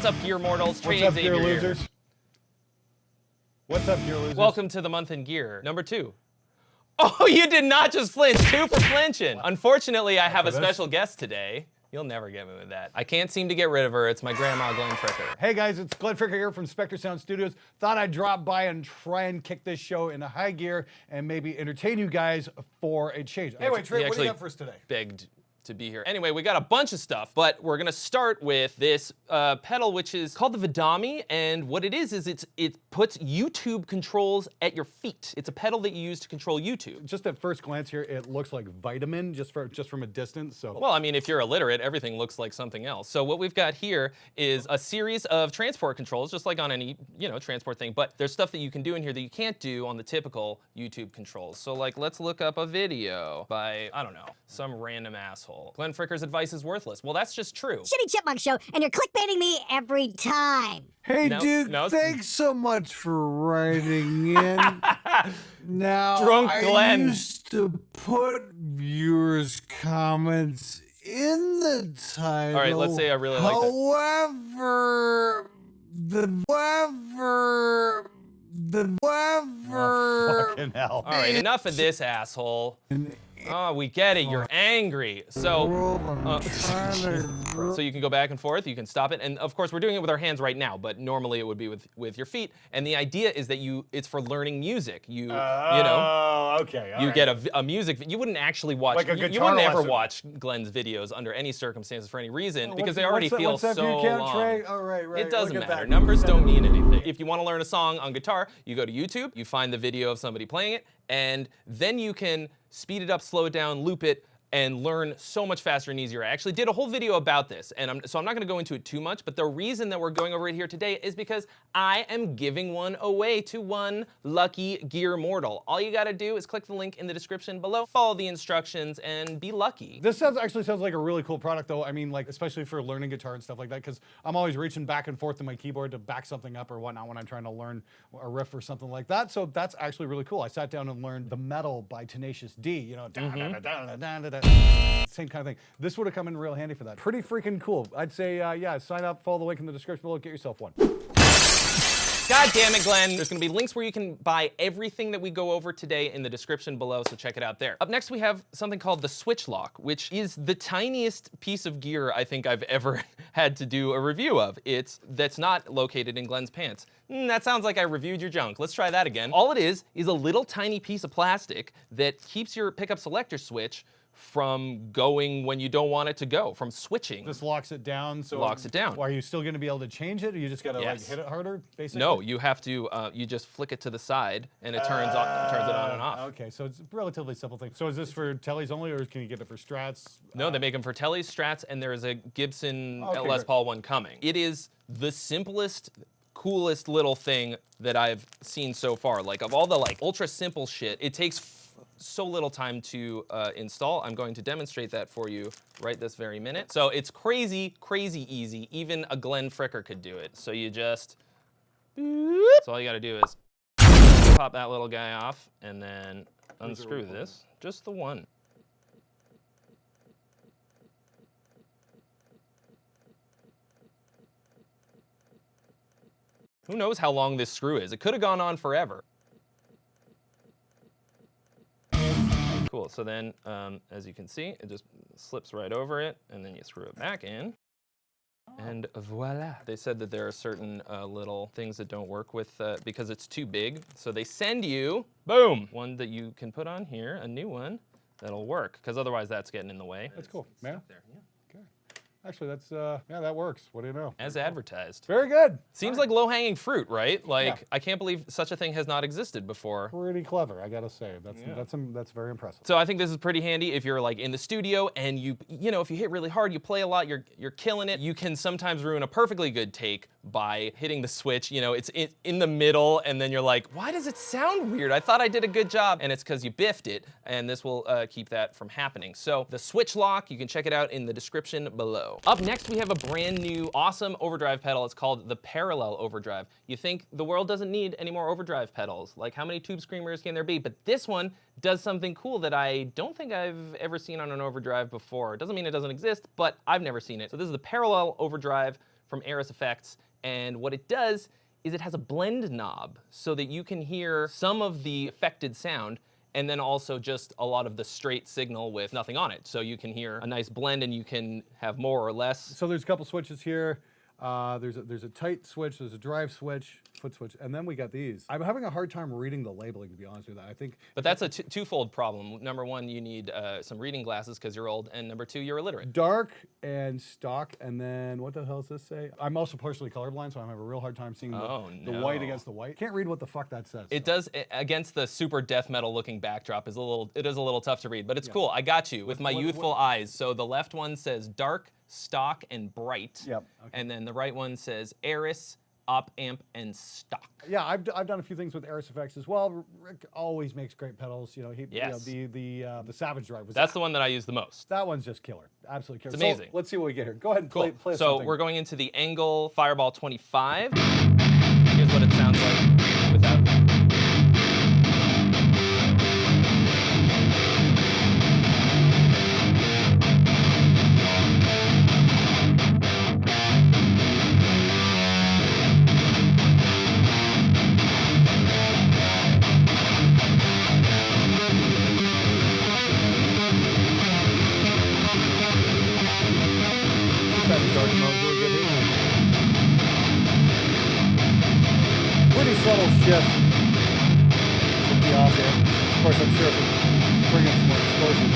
What's up, Gear Mortals? Trey What's up, Xavier Gear here. Losers? What's up, Gear Losers? Welcome to the month in Gear, number 2. Oh, you did not just flinch. 2 for flinching. Unfortunately, I have a special guest today. You'll never get me with that. I can't seem to get rid of her. It's my grandma, Glenn Fricker. Hey guys, it's Glenn Fricker here from Spectre Sound Studios. Thought I'd drop by and try and kick this show into high gear and maybe entertain you guys for a change. Anyway, Trey, what do you got for us today? Begged to be here. Anyway, we got a bunch of stuff, but we're gonna start with this pedal, which is called the Vidami, and what it is it puts YouTube controls at your feet. It's a pedal that you use to control YouTube. Just at first glance here, it looks like vitamin just from a distance. So well, I mean, if you're illiterate, everything looks like something else. So what we've got here is a series of transport controls, just like on any transport thing. But there's stuff that you can do in here that you can't do on the typical YouTube controls. So like, let's look up a video by I don't know, some random asshole. Glenn Fricker's advice is worthless. Well, that's just true. Shitty Chipmunk Show, and you're clickbaiting me every time. Hey, No, Duke, no. thanks so much for writing in. Now, Drunk I Glenn. used to put viewers' comments in the title. All right, let's say I really like that. fucking hell. All right, enough of this, asshole. Oh, we get it. You're angry. So, so you can go back and forth. You can stop it, and of course, we're doing it with our hands right now. But normally, it would be with your feet. And the idea is that it's for learning music. You know, okay. you get a music. You wouldn't actually watch. Like a you guitar would never lesson. watch Glenn's videos under any circumstances for any reason because they What's already that- feel what's that so view count, long. Trey? Oh, right. It doesn't Look at matter. that. Numbers don't mean anything. If you want to learn a song on guitar, you go to YouTube, you find the video of somebody playing it, and then you can speed it up, slow it down, loop it, and learn so much faster and easier. I actually did a whole video about this, and so I'm not gonna go into it too much, but the reason that we're going over it here today is because I am giving one away to one lucky Gear Mortal. All you gotta do is click the link in the description below, follow the instructions, and be lucky. This actually sounds like a really cool product, though. I mean, like, especially for learning guitar and stuff like that, because I'm always reaching back and forth to my keyboard to back something up or whatnot when I'm trying to learn a riff or something like that. So that's actually really cool. I sat down and learned The Metal by Tenacious D, you know, same kind of thing. This would have come in real handy for that. Pretty freaking cool. I'd say, yeah, sign up, follow the link in the description below, get yourself one. God damn it, Glenn. There's gonna be links where you can buy everything that we go over today in the description below, so check it out there. Up next, we have something called the Switch Lock, which is the tiniest piece of gear I think I've ever had to do a review of. That's not located in Glenn's pants. That sounds like I reviewed your junk. Let's try that again. All it is a little tiny piece of plastic that keeps your pickup selector switch from going when you don't want it to go, from switching. This locks it down. So Locks it down. Are you still going to be able to change it, or you just got to like Yes. hit it harder, basically? No, you have to, you just flick it to the side and it turns it on and off. Okay, so it's a relatively simple thing. So is this for tellies only, or can you get it for Strats? No, they make them for Tellys, Strats, and there is a Gibson Okay, Les great. Paul one coming. It is the simplest, coolest little thing that I've seen so far. Like, of all the like ultra simple shit, it takes so little time to install. I'm going to demonstrate that for you right this very minute. So it's crazy, crazy easy. Even a Glenn Fricker could do it. So you just, so all you gotta do is pop that little guy off and then unscrew this, just the one. Who knows how long this screw is? It could have gone on forever. Cool, so then, as you can see, it just slips right over it, and then you screw it back in, and voila. They said that there are certain little things that don't work with, because it's too big, so they send you, boom, one that you can put on here, a new one, that'll work, because otherwise that's getting in the way. That's cool, man. There, yeah. Okay. Actually, that's, yeah, that works. What do you know? As advertised. Very good. Seems like low-hanging fruit, right? Like, Yeah. I can't believe such a thing has not existed before. Pretty clever, I gotta say. That's very impressive. So I think this is pretty handy if you're like in the studio and you know, if you hit really hard, you play a lot, you're killing it. You can sometimes ruin a perfectly good take by hitting the switch. You know, it's in the middle, and then you're like, why does it sound weird? I thought I did a good job, and it's because you biffed it, and this will keep that from happening. So the Switch Lock, you can check it out in the description below. Up next, we have a brand new, awesome overdrive pedal. It's called the Parallel Overdrive. You think the world doesn't need any more overdrive pedals? Like, how many Tube Screamers can there be? But this one does something cool that I don't think I've ever seen on an overdrive before. It doesn't mean it doesn't exist, but I've never seen it. So this is the Parallel Overdrive from AIRIS Effects, and what it does is it has a blend knob so that you can hear some of the affected sound and then also just a lot of the straight signal with nothing on it. So you can hear a nice blend and you can have more or less. So there's a couple switches here. There's a tight switch, there's a drive switch, foot switch, and then we got these. I'm having a hard time reading the labeling, to be honest with you. I think. But that's a twofold problem. Number one, you need some reading glasses because you're old, and number two, you're illiterate. Dark and stock, and then what the hell does this say? I'm also partially colorblind, so I'm having a real hard time seeing the white against the white. Can't read what the fuck that says. It does, against the super death metal looking backdrop, it is a little tough to read, but it's cool. I got you with my youthful eyes. So the left one says dark, stock, and bright. Yep. Okay. And then the right one says AIRIS, op amp, and stock. Yeah, I've done a few things with AIRIS Effects as well. Rick always makes great pedals. You know, Yes. the Savage Drive was That's the one that I use the most. that one's just killer, absolutely killer. It's amazing. So, let's see what we get here. Go ahead and Cool. play So something. we're going into the Angle Fireball 25. Here's what it sounds like without. Dark mode, do we get here? Pretty subtle shift with the off amp. Of course, I'm sure if we bring in some more distortion,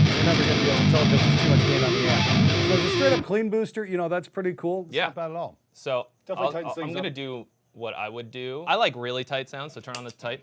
you're never going to be able to tell if this is too much gain on the amp. So as a straight up clean booster, you know, that's pretty cool. It's Yeah. not bad at all. So Definitely tightens things I'm gonna up. do what I would do. I like really tight sounds, so turn on the tight.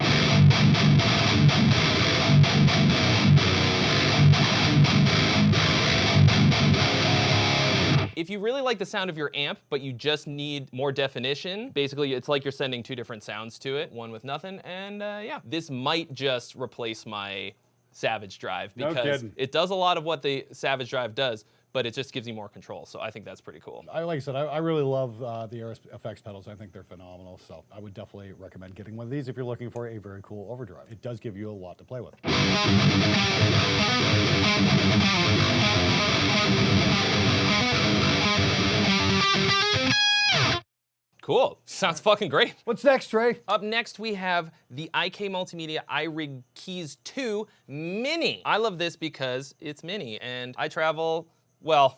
If you really like the sound of your amp, but you just need more definition, basically it's like you're sending two different sounds to it, one with nothing, and yeah. This might just replace my Savage Drive No because kidding. it does a lot of what the Savage Drive does, but it just gives you more control, so I think that's pretty cool. Like I said, I really love the AIRIS FX pedals. I think they're phenomenal, so I would definitely recommend getting one of these if you're looking for a very cool overdrive. It does give you a lot to play with. Cool, sounds fucking great. What's next, Trey? Up next, we have the IK Multimedia iRig Keys 2 Mini. I love this because it's mini, and I travel, well,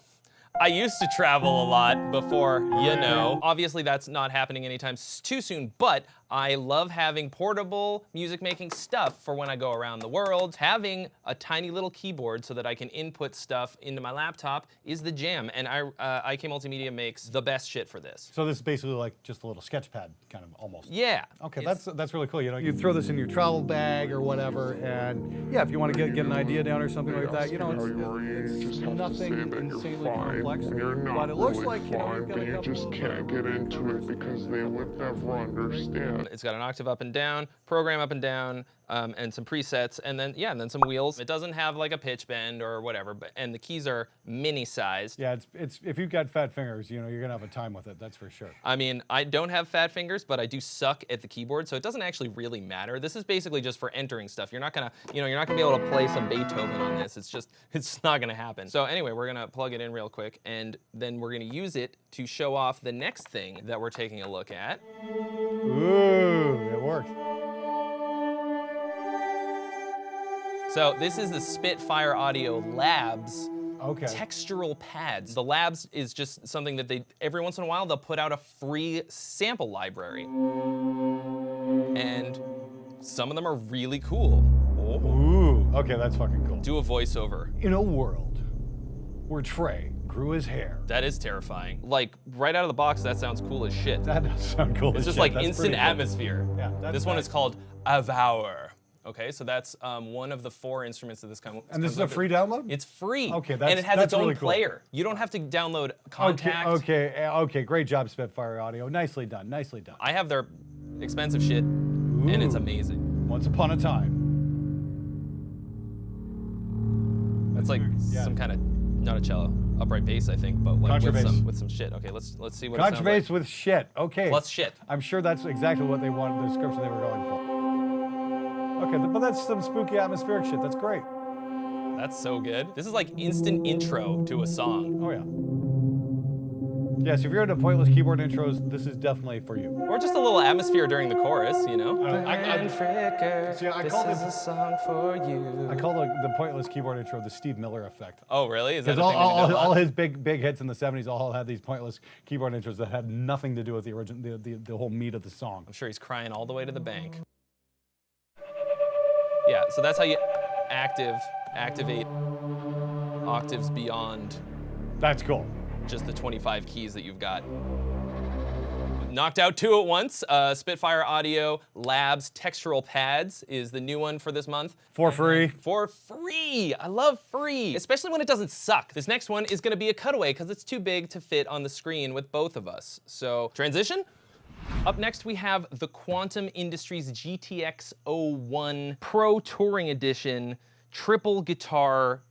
I used to travel a lot before, you know. Obviously, that's not happening anytime too soon, but I love having portable music making stuff for when I go around the world. Having a tiny little keyboard so that I can input stuff into my laptop is the jam, and IK Multimedia makes the best shit for this. So this is basically like just a little sketch pad, kind of almost. Yeah. Okay, that's really cool. You know, you throw this in your travel bag or whatever, and yeah, if you want to get an idea down or something like that, you know, it's nothing insanely complex, but it looks like, you know, you've got a you couple just can't get into it because they would never understand. It's got an octave up and down, program up and down, and some presets, and then yeah, and then some wheels. It doesn't have like a pitch bend or whatever, but and the keys are mini sized. Yeah, it's if you've got fat fingers, you know, you're gonna have a time with it. That's for sure. I mean, I don't have fat fingers, but I do suck at the keyboard, so it doesn't actually really matter. This is basically just for entering stuff. You're not gonna be able to play some Beethoven on this. It's not gonna happen. So anyway, we're gonna plug it in real quick, and then we're gonna use it to show off the next thing that we're taking a look at. Ooh, it worked. So this is the Spitfire Audio Labs Okay. textural pads. The Labs is just something that every once in a while, they'll put out a free sample library. And some of them are really cool. Oh. Ooh, okay, that's fucking cool. Do a voiceover. In a world where Trey grew his hair. That is terrifying. Like, right out of the box, that sounds cool as shit. That does sound cool. It's as just shit. like That's instant pretty cool. atmosphere. Yeah, that's this one nice. is called Avour. Okay, so that's one of the 4 instruments that this comes. And this is a free download? It's free. Okay, and that's- it has that's its own really cool. player. You don't have to download Contact. Okay, great job, Spitfire Audio. Nicely done, nicely done. I have their expensive shit, and it's amazing. Once upon a time. It's like Yeah. some kind of, not a cello, upright bass, I think, but like Contrabass. with some shit. Okay, let's see what it sounds Contrabass like. with shit. Okay. Plus shit. I'm sure that's exactly what they wanted, the description they were going for. Okay, but that's some spooky atmospheric shit. That's great. That's so good. This is like instant intro to a song. Oh, yeah. Yes, if you're into pointless keyboard intros, this is definitely for you. Or just a little atmosphere during the chorus, you know? See, I this call is a song for you. I call the pointless keyboard intro the Steve Miller effect. Oh, really? Is that a Because thing that you know all about? his big hits in the 70s all had these pointless keyboard intros that had nothing to do with the original, the whole meat of the song. I'm sure he's crying all the way to the bank. Yeah, so that's how you activate octaves beyond That's cool. just the 25 keys that you've got. Knocked out 2 at once. Spitfire Audio Labs Textural Pads is the new one for this month. For free. For free! I love free, especially when it doesn't suck. This next one is gonna be a cutaway because it's too big to fit on the screen with both of us. So, transition? Up next, we have the Quantum Industries GTX01 Pro Touring Edition triple guitar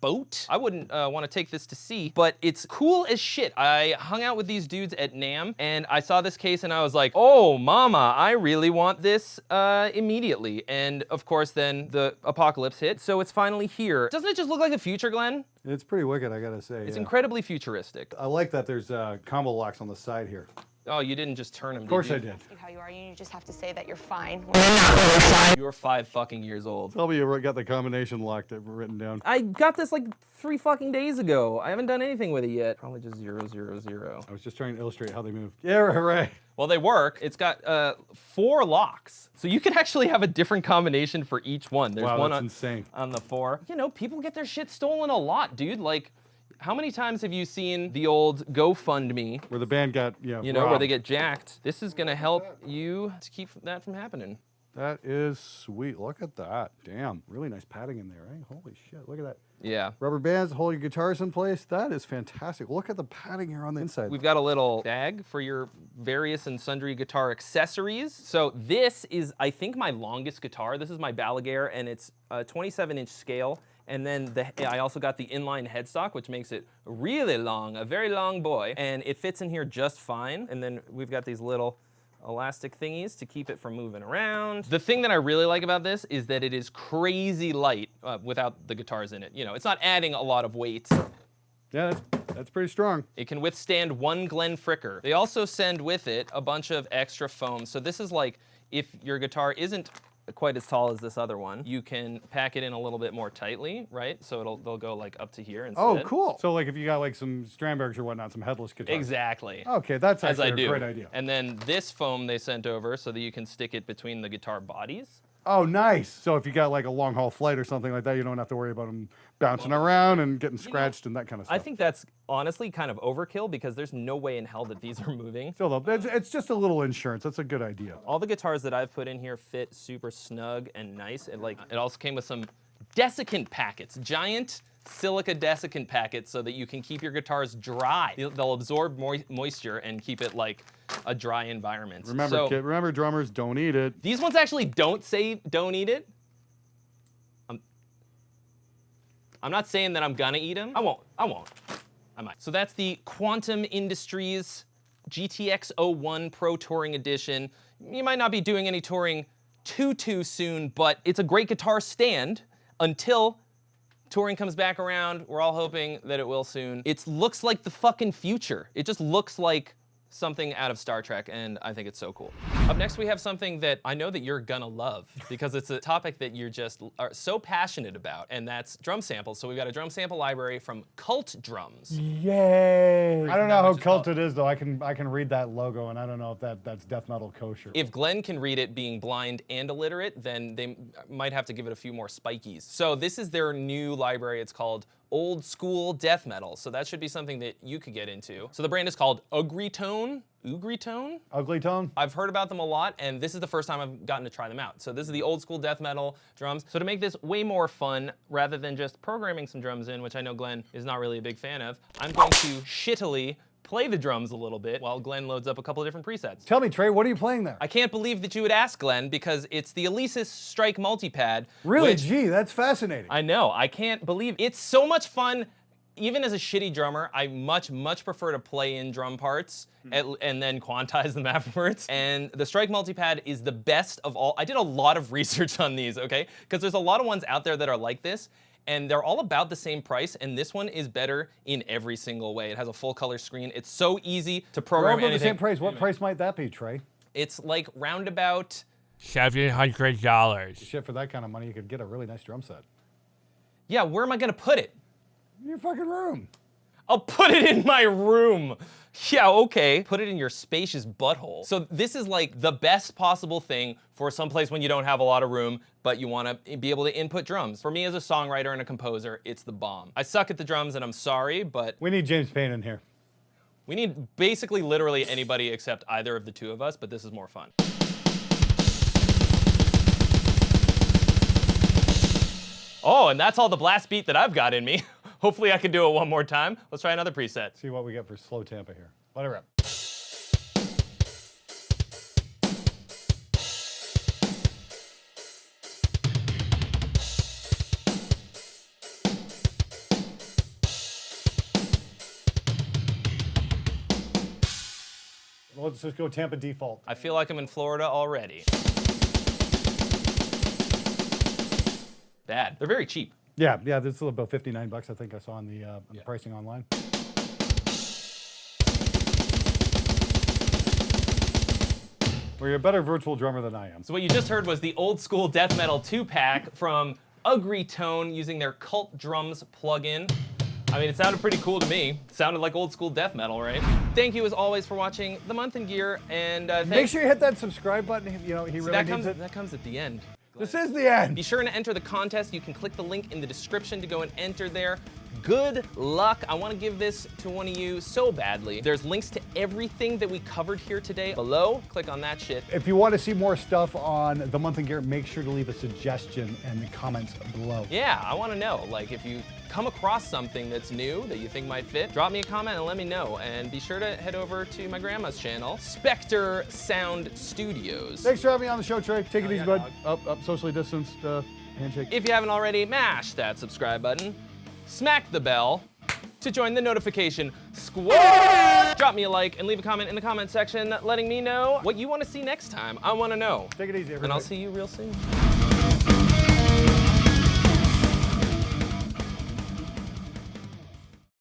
boat. I wouldn't want to take this to sea, but it's cool as shit. I hung out with these dudes at NAMM, and I saw this case, and I was like, oh, mama, I really want this immediately. And of course, then the apocalypse hit, so it's finally here. Doesn't it just look like the future, Glenn? It's pretty wicked, I gotta say. It's incredibly futuristic. I like that there's combo locks on the side here. Oh, you didn't just turn them, Of course you? I did. How you are, you just have to say that you're fine. You're 5 fucking years old. Tell me you got the combination lock written down. I got this like 3 fucking days ago. I haven't done anything with it yet. Probably just 0, 0, 0. I was just trying to illustrate how they move. Yeah, hooray. Well, they work. It's got 4 locks. So you can actually have a different combination for each one. There's Wow, one that's insane. on the 4. You know, people get their shit stolen a lot, dude. Like, how many times have you seen the old GoFundMe, Where the band got, you know, where they get jacked? This is gonna help you to keep that from happening. That is sweet. Look at that. Damn. Really nice padding in there, eh? Holy shit. Look at that. Yeah. Rubber bands hold your guitars in place. That is fantastic. Look at the padding here on the inside. We've got a little bag for your various and sundry guitar accessories. So this is, I think, my longest guitar. This is my Balaguer, and it's a 27-inch scale. And then I also got the inline headstock, which makes it really long, a very long boy. And it fits in here just fine. And then we've got these little elastic thingies to keep it from moving around. The thing that I really like about this is that it is crazy light without the guitars in it. You know, it's not adding a lot of weight. Yeah, that's pretty strong. It can withstand 1 Glen Fricker. They also send with it a bunch of extra foam. So this is like, if your guitar isn't quite as tall as this other one, you can pack it in a little bit more tightly, right? So they'll go like up to here instead. Oh, cool. So like if you got like some Strandbergs or whatnot, some headless guitars. Exactly. Okay, that's As I actually do. a great idea. And then this foam they sent over so that you can stick it between the guitar bodies. Oh, nice. So if you got like a long haul flight or something like that, you don't have to worry about them bouncing around and getting scratched and that kind of stuff. I think that's honestly kind of overkill because there's no way in hell that these are moving. Still though, it's just a little insurance. That's a good idea. All the guitars that I've put in here fit super snug and nice. And like, it also came with some desiccant packets, giant silica desiccant packets so that you can keep your guitars dry. They'll absorb moisture and keep it like a dry environment. Remember, kid, remember drummers, don't eat it. These ones actually don't say don't eat it. I'm not saying that I'm gonna eat them. I won't. I might. So that's the Quantum Industries GTX01 Pro Touring Edition. You might not be doing any touring too soon, but it's a great guitar stand until touring comes back around. We're all hoping that it will soon. It looks like the fucking future. It just looks like something out of Star Trek, and I think it's so cool. Up next, we have something that I know that you're gonna love because it's a topic that you're just are so passionate about, and that's drum samples. So we've got a drum sample library from Cult Drums. Yay! I don't know how cult it is though. I can read that logo, and I don't know if that's death metal kosher. If Glenn can read it being blind and illiterate, then they might have to give it a few more spikies. So this is their new library. It's called Old School Death Metal. So that should be something that you could get into. So the brand is called Ugrytone. Ugrytone? Ugly Tone? I've heard about them a lot, and this is the first time I've gotten to try them out. So this is the old school death metal drums. So to make this way more fun, rather than just programming some drums in, which I know Glenn is not really a big fan of, I'm going to shittily play the drums a little bit while Glenn loads up a couple of different presets. Tell me, Trey, what are you playing there? I can't believe that you would ask, Glenn, because it's the Alesis Strike Multipad. Really? which- Gee, that's fascinating. I know, I can't believe it's so much fun. Even as a shitty drummer, I much prefer to play in drum parts and then quantize them afterwards. And the Strike Multipad is the best of all. I did a lot of research on these, okay? Because there's a lot of ones out there that are like this, and they're all about the same price, and this one is better in every single way. It has a full color screen. It's so easy to They're program all about the anything. same price. What price might that be, Trey? It's like roundabout. $700. Shit, for that kind of money, you could get a really nice drum set. Yeah, where am I gonna put it? In your fucking room. I'll put it in my room. Yeah, okay. Put it in your spacious butthole. So this is like the best possible thing for someplace when you don't have a lot of room, but you want to be able to input drums. For me as a songwriter and a composer, it's the bomb. I suck at the drums and I'm sorry, but We need James Payne in here. we need basically literally anybody except either of the two of us, but this is more fun. Oh, and that's all the blast beat that I've got in me. Hopefully I can do it one more time. Let's try another preset. See what we get for slow Tampa here. Let it rip. Let's just go Tampa default. I feel like I'm in Florida already. Bad. They're very cheap. Yeah, this is about 59 bucks. I think I saw on the pricing online. Well, you're a better virtual drummer than I am. So what you just heard was the old school death metal 2-pack from Tone using their Cult Drums plugin. I mean, it sounded pretty cool to me. It sounded like old school death metal, right? Thank you as always for watching The Month in Gear, and Make thanks. sure you hit that subscribe button. You know, he really that needs comes, it. that comes at the end. This is the end. Be sure to enter the contest. You can click the link in the description to go and enter there. Good luck. I want to give this to one of you so badly. There's links to everything that we covered here today below. Click on that shit. If you want to see more stuff on The Month in Gear, make sure to leave a suggestion in the comments below. Yeah, I want to know. Like, if you come across something that's new that you think might fit, drop me a comment and let me know. And be sure to head over to my grandma's channel, Spectre Sound Studios. Thanks for having me on the show, Trey. Take it easy, yeah, bud. dog. Up, socially distanced handshake. If you haven't already, mash that subscribe button, smack the bell to join the notification squad. Drop me a like and leave a comment in the comment section letting me know what you want to see next time. I want to know. Take it easy, everybody. And I'll see you real soon.